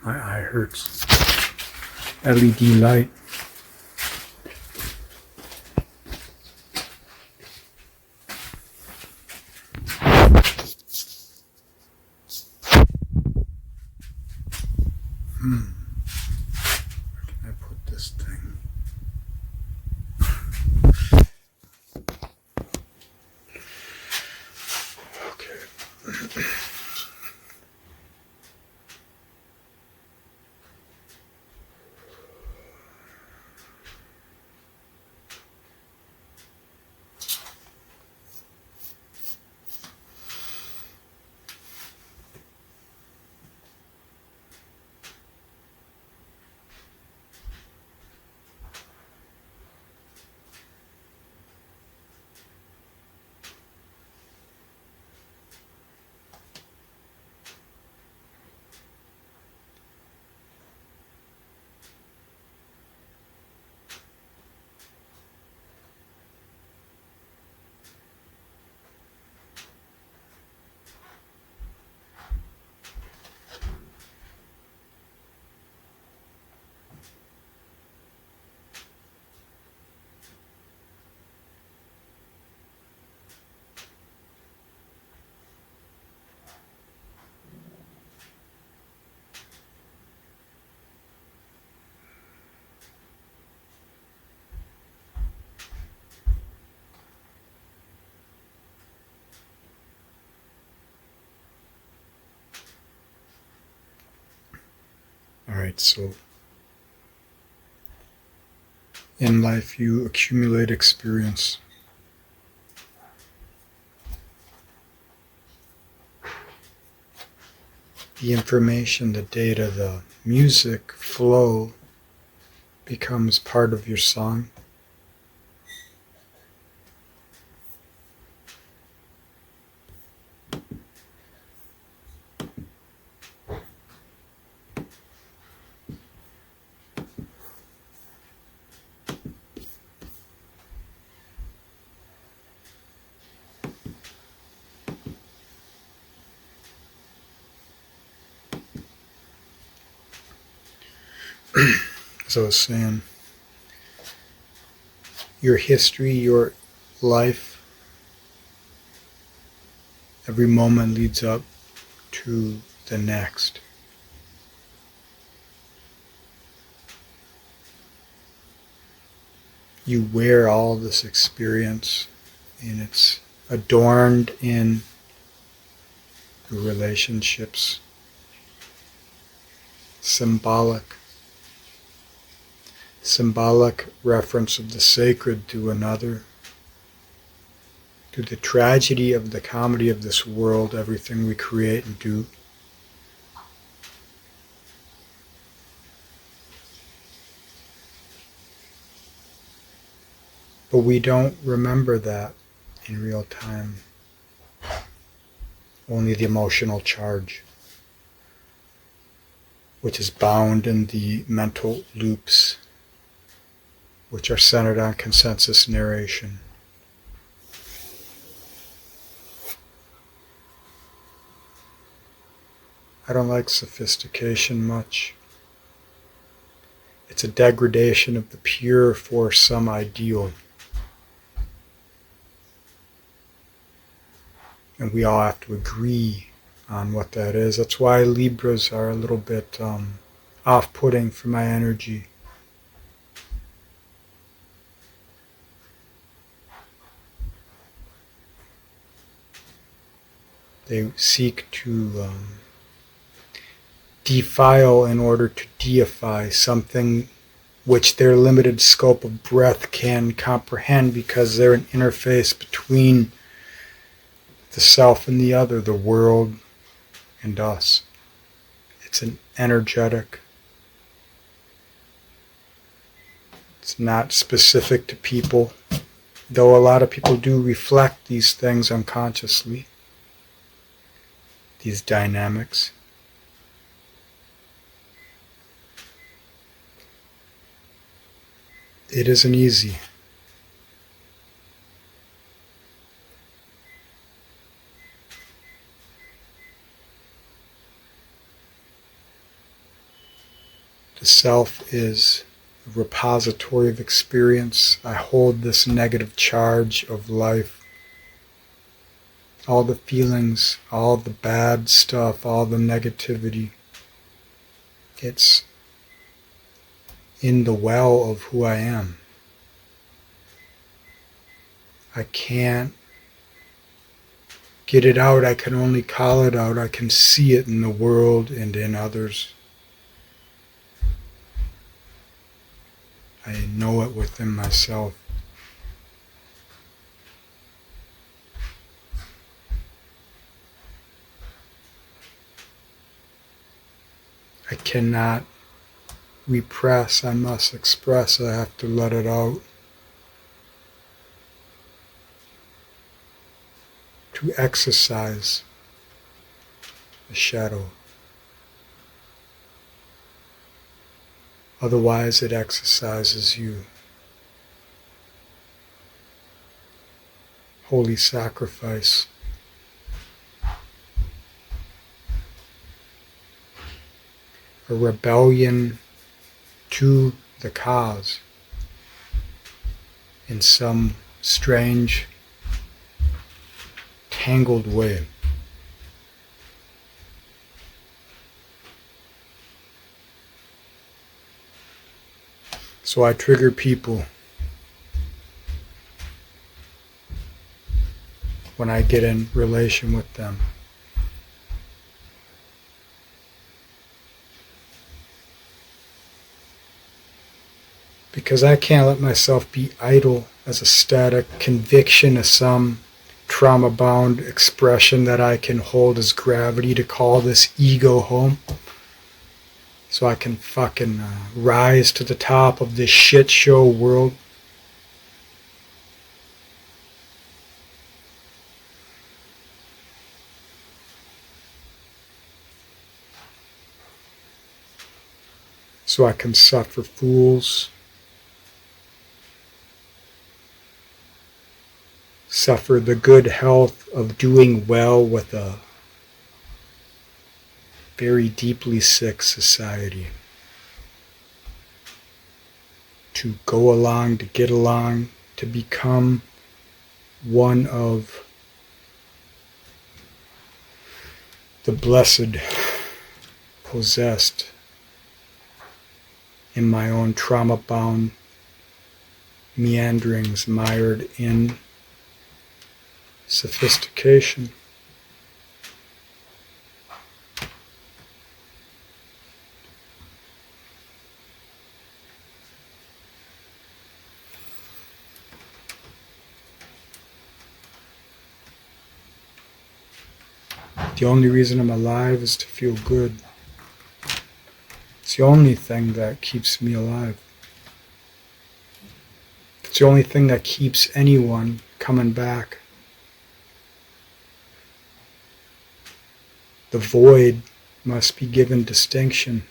My eye hurts. LED light. Where can I put this thing? Okay. Alright, so in life you accumulate experience. The information, the data, the music flow becomes part of your song. As I was saying, your history, your life, every moment leads up to the next. You wear all this experience, and it's adorned in your relationships, symbolic reference of the sacred to another, to the tragedy of the comedy of this world, everything we create and do. But we don't remember that in real time. Only the emotional charge, which is bound in the mental loops, which are centered on consensus narration. I don't like sophistication much. It's a degradation of the pure for some ideal. And we all have to agree on what that is. That's why Libras are a little bit off-putting for my energy. They seek to defile in order to deify something which their limited scope of breath can comprehend, because they're an interface between the self and the other, the world and us. It's an energetic. It's not specific to people, though a lot of people do reflect these things unconsciously, these dynamics. It isn't easy. The self is a repository of experience. I hold this negative charge of life. All the feelings, all the bad stuff, all the negativity. It's in the well of who I am. I can't get it out. I can only call it out. I can see it in the world and in others. I know it within myself. I cannot repress. I must express. I have to let it out. To exercise the shadow. Otherwise, it exercises you. Holy sacrifice. A rebellion to the cause in some strange, tangled way. So I trigger people when I get in relation with them. Because I can't let myself be idle as a static conviction of some trauma-bound expression that I can hold as gravity to call this ego home. So I can fucking rise to the top of this shit show world. So I can suffer fools. Suffer the good health of doing well with a very deeply sick society. To go along, to get along, to become one of the blessed, possessed in my own trauma-bound meanderings, mired in sophistication. The only reason I'm alive is to feel good. It's the only thing that keeps me alive. It's the only thing that keeps anyone coming back. The void must be given distinction.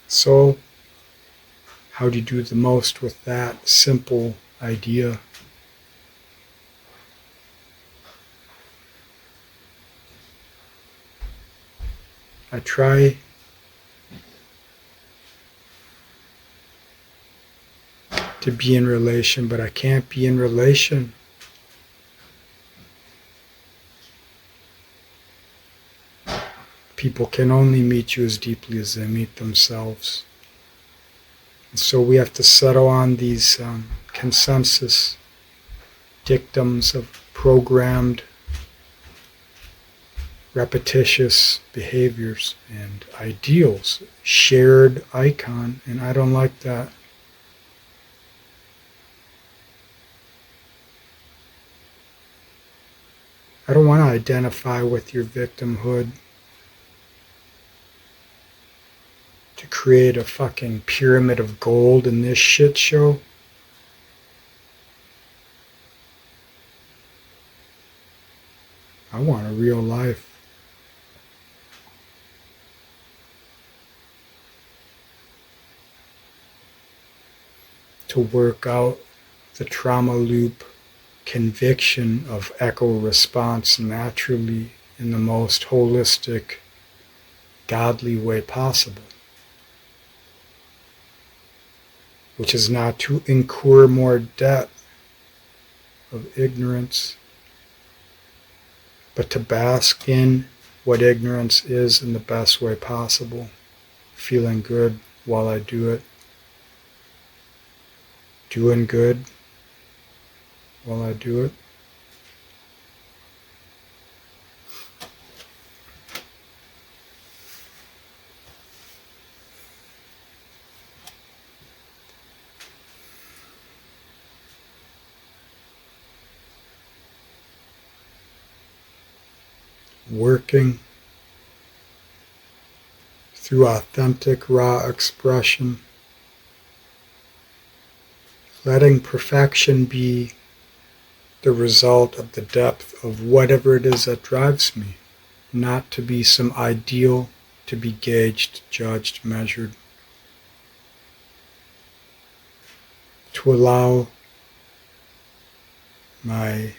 So, how do you do the most with that simple idea? I try to be in relation, but I can't be in relation. People can only meet you as deeply as they meet themselves. And so we have to settle on these consensus dictums of programmed, repetitious behaviors and ideals, shared icon, and I don't like that. I don't want to identify with your victimhood to create a fucking pyramid of gold in this shit show. I want a real life. To work out the trauma loop conviction of echo response naturally in the most holistic, godly way possible, which is not to incur more debt of ignorance, but to bask in what ignorance is in the best way possible, feeling good while I do it, doing good while I do it. Working through authentic, raw expression, letting perfection be the result of the depth of whatever it is that drives me, not to be some ideal to be gauged, judged, measured. To allow my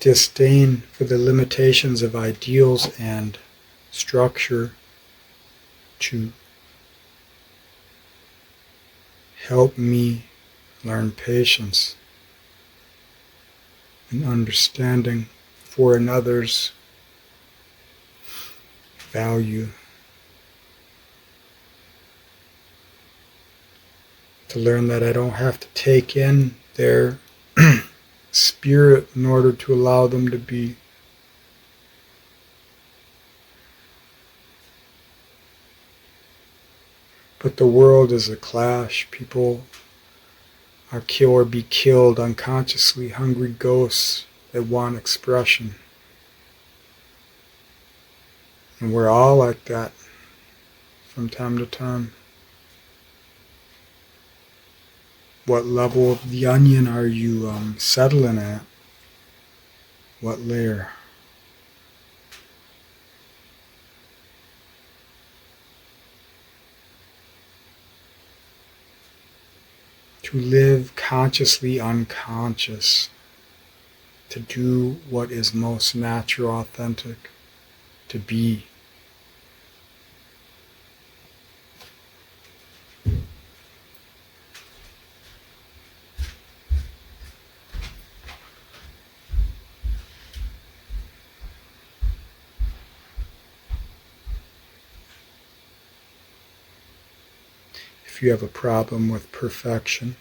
disdain for the limitations of ideals and structure to help me learn patience and understanding for another's value. To learn that I don't have to take in their spirit in order to allow them to be. But the world is a clash. People are kill or be killed unconsciously, hungry ghosts that want expression. And we're all like that from time to time. What level of the onion are you settling at? What layer? To live consciously unconscious, to do what is most natural, authentic, to be. If you have a problem with perfection,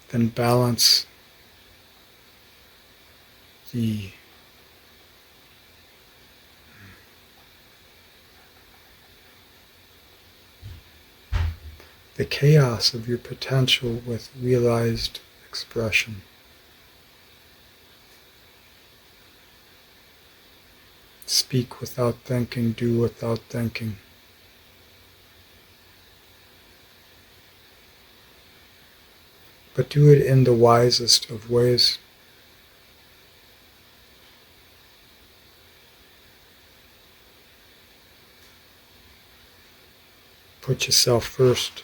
then balance the chaos of your potential with realized expression. Speak without thinking, do without thinking. But do it in the wisest of ways. Put yourself first.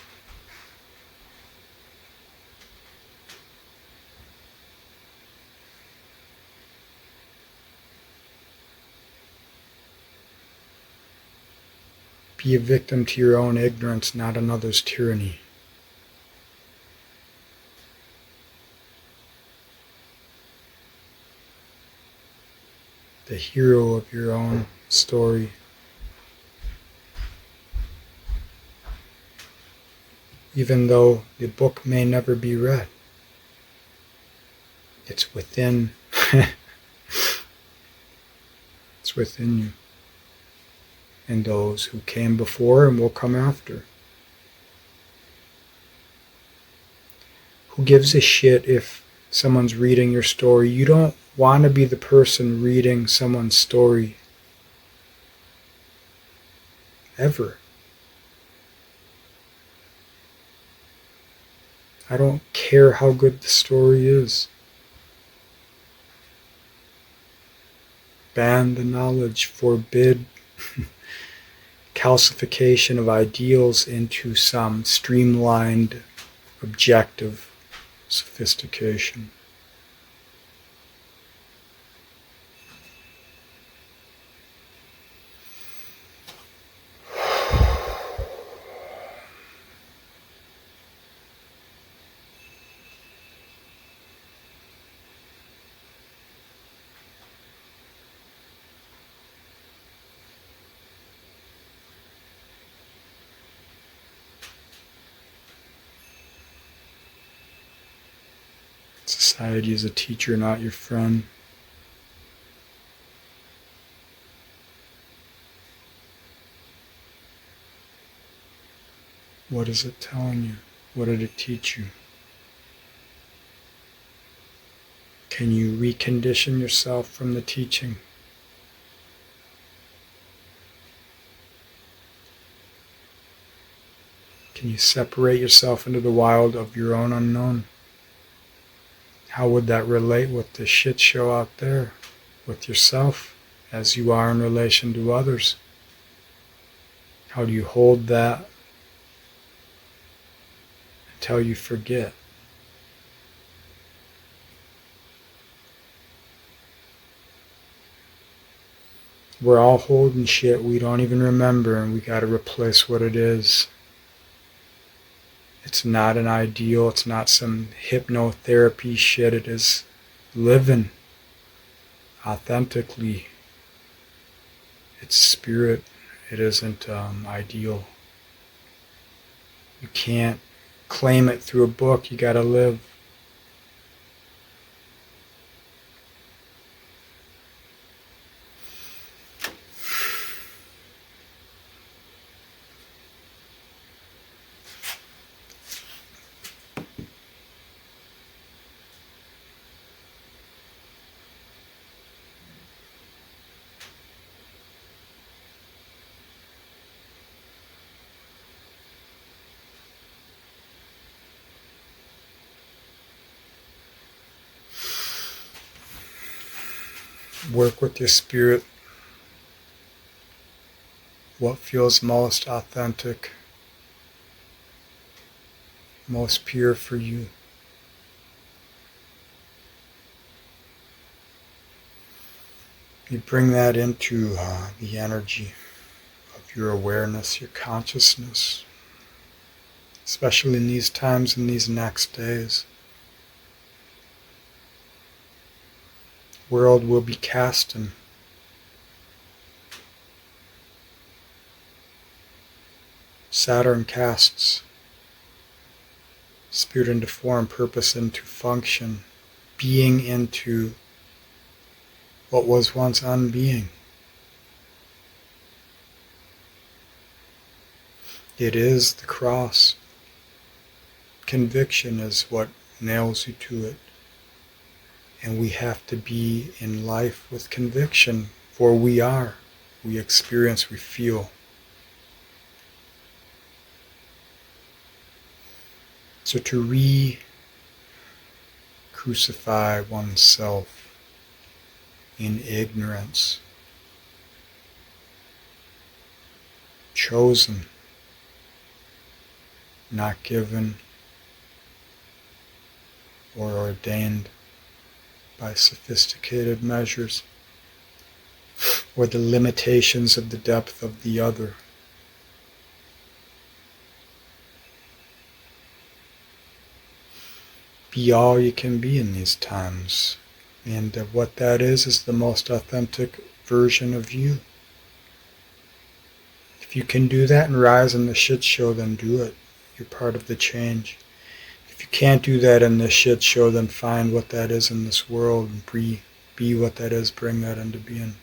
Be a victim to your own ignorance, not another's tyranny. The hero of your own story. Even though the book may never be read, it's within. It's within you. And those who came before and will come after. Who gives a shit if someone's reading your story? You don't want to be the person reading someone's story ever. I don't care how good the story is. Ban the knowledge, forbid calcification of ideals into some streamlined, objective sophistication. Society is a teacher, not your friend. What is it telling you? What did it teach you? Can you recondition yourself from the teaching? Can you separate yourself into the wild of your own unknown? How would that relate with the shit show out there, with yourself, as you are in relation to others? How do you hold that until you forget? We're all holding shit we don't even remember, and we got to replace what it is. It's not an ideal, it's not some hypnotherapy shit, it is living authentically. It's spirit, it isn't ideal. You can't claim it through a book, you gotta live. Work with your spirit. What feels most authentic, most pure for you? You bring that into the energy of your awareness, your consciousness, especially in these times, in these next days. World will be casting. Saturn casts spirit into form, purpose into function, being into what was once unbeing. It is the cross. Conviction is what nails you to it. And we have to be in life with conviction, for we are. We experience, we feel. So to re-crucify oneself in ignorance, chosen, not given or ordained by sophisticated measures, or the limitations of the depth of the other. Be all you can be in these times, and what that is the most authentic version of you. If you can do that and rise in the shit show, then do it. You're part of the change. If you can't do that in this shit show, then find what that is in this world and be what that is, bring that into being.